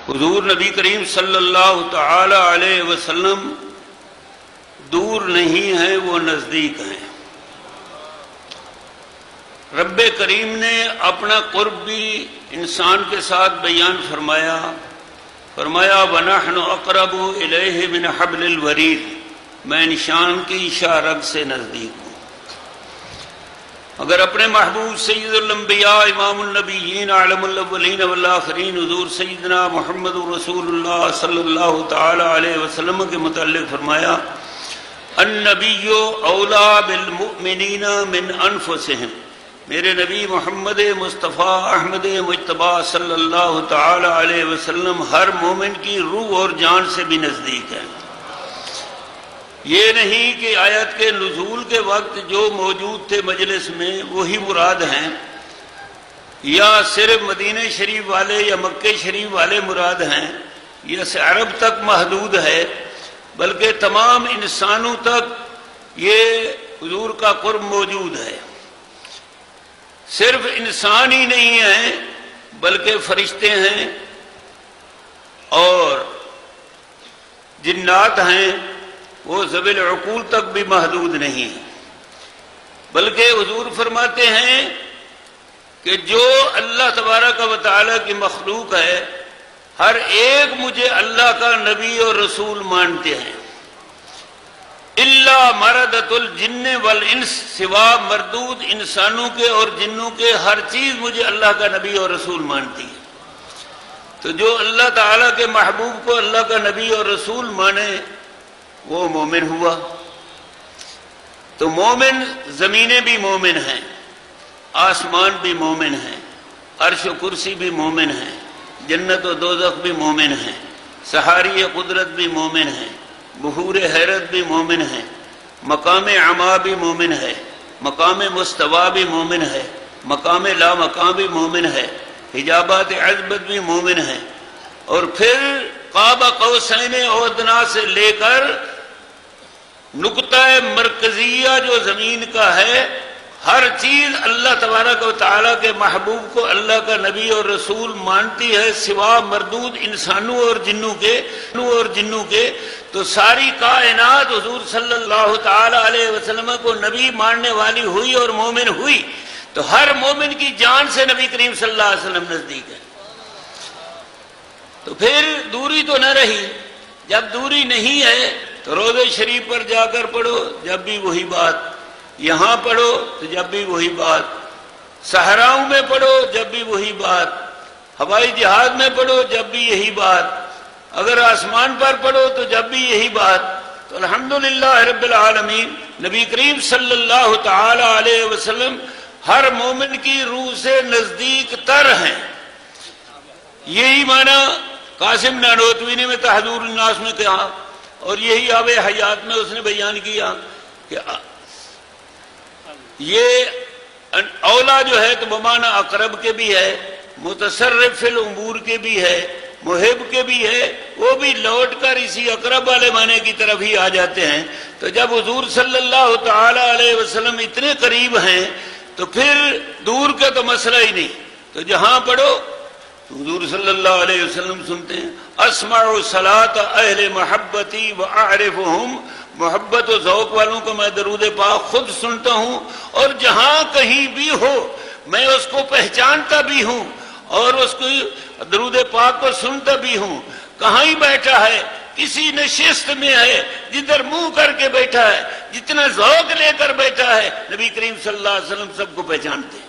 حضور نبی کریم صلی اللہ تعالی علیہ وسلم دور نہیں ہیں، وہ نزدیک ہیں۔ رب کریم نے اپنا قرب بھی انسان کے ساتھ بیان فرمایا وَنَحْنُ أَقْرَبُ إِلَيْهِ مِنْ حَبْلِ الْوَرِيدِ، میں نشان کی شاہ رگ سے نزدیک ہوں۔ اگر اپنے محبوب سید الانبیاء امام النبیین عالم الاولین والآخرین حضور سیدنا محمد رسول اللہ صلی اللہ تعالی علیہ وسلم کے متعلق فرمایا النبی اولا بالمؤمنین من انفسہم، میرے نبی محمد مصطفیٰ احمد مجتبی صلی اللہ تعالی علیہ وسلم ہر مومن کی روح اور جان سے بھی نزدیک ہے۔ یہ نہیں کہ آیت کے نزول کے وقت جو موجود تھے مجلس میں وہی مراد ہیں، یا صرف مدینہ شریف والے یا مکہ شریف والے مراد ہیں، یا سے عرب تک محدود ہے، بلکہ تمام انسانوں تک یہ حضور کا قرب موجود ہے۔ صرف انسان ہی نہیں ہیں بلکہ فرشتے ہیں اور جنات ہیں، وہ ذوی العقول تک بھی محدود نہیں ہیں، بلکہ حضور فرماتے ہیں کہ جو اللہ تبارک و تعالیٰ کی مخلوق ہے ہر ایک مجھے اللہ کا نبی اور رسول مانتے ہیں، الا مردۃ الجن والانس، سوا مردود انسانوں کے اور جنوں کے ہر چیز مجھے اللہ کا نبی اور رسول مانتی ہے۔ تو جو اللہ تعالیٰ کے محبوب کو اللہ کا نبی اور رسول مانے وہ مومن ہوا۔ تو مومن زمینیں بھی مومن ہیں، آسمان بھی مومن ہیں، عرش و کرسی بھی مومن ہیں، جنت و دوزخ بھی مومن ہیں، سحاری قدرت بھی مومن ہیں، بحور حیرت بھی مومن ہیں، مقام عما بھی مومن ہے، مقام مستوی بھی مومن ہے، مقام لا مقام بھی مومن ہے، حجابات عزبت بھی مومن ہیں، اور پھر قاب قوسین او ادنیٰ سے لے کر نقطہ مرکزیہ جو زمین کا ہے ہر چیز اللہ تبارک و تعالیٰ کے محبوب کو اللہ کا نبی اور رسول مانتی ہے، سوا مردود انسانوں اور جنوں کے۔ تو ساری کائنات حضور صلی اللہ تعالی علیہ وسلم کو نبی ماننے والی ہوئی اور مومن ہوئی، تو ہر مومن کی جان سے نبی کریم صلی اللہ علیہ وسلم نزدیک ہے۔ تو پھر دوری تو نہ رہی، جب دوری نہیں ہے تو روضہ شریف پر جا کر پڑھو جب بھی وہی بات، یہاں پڑھو تو جب بھی وہی بات، صحراؤں میں پڑھو جب بھی وہی بات، ہوائی جہاز میں پڑھو جب بھی یہی بات، اگر آسمان پر پڑھو تو جب بھی یہی بات۔ تو الحمدللہ رب العالمین نبی کریم صلی اللہ تعالی علیہ وسلم ہر مومن کی روح سے نزدیک تر ہیں۔ یہی معنی قاسم نانوتوی نے میں تحضور الناس میں کہا، اور یہی آب حیات میں اس نے بیان کیا کہ یہ اولا جو ہے تو بمعنی اقرب کے بھی ہے، متصرف فی الامور کے بھی ہے، محب کے بھی ہے، وہ بھی لوٹ کر اسی اقرب والے معنی کی طرف ہی آ جاتے ہیں۔ تو جب حضور صلی اللہ تعالی علیہ وسلم اتنے قریب ہیں تو پھر دور کا تو مسئلہ ہی نہیں۔ تو جہاں پڑھو حضور صلی اللہ علیہ وسلم سنتے ہیں اسمع صلاۃ اہل محبتی واعرفہم، محبت و ذوق والوں کو میں درود پاک خود سنتا ہوں، اور جہاں کہیں بھی ہو میں اس کو پہچانتا بھی ہوں اور اس کو درود پاک کو سنتا بھی ہوں۔ کہاں ہی بیٹھا ہے، کسی نشست میں ہے، جدھر منہ کر کے بیٹھا ہے، جتنا ذوق لے کر بیٹھا ہے، نبی کریم صلی اللہ علیہ وسلم سب کو پہچانتے ہیں۔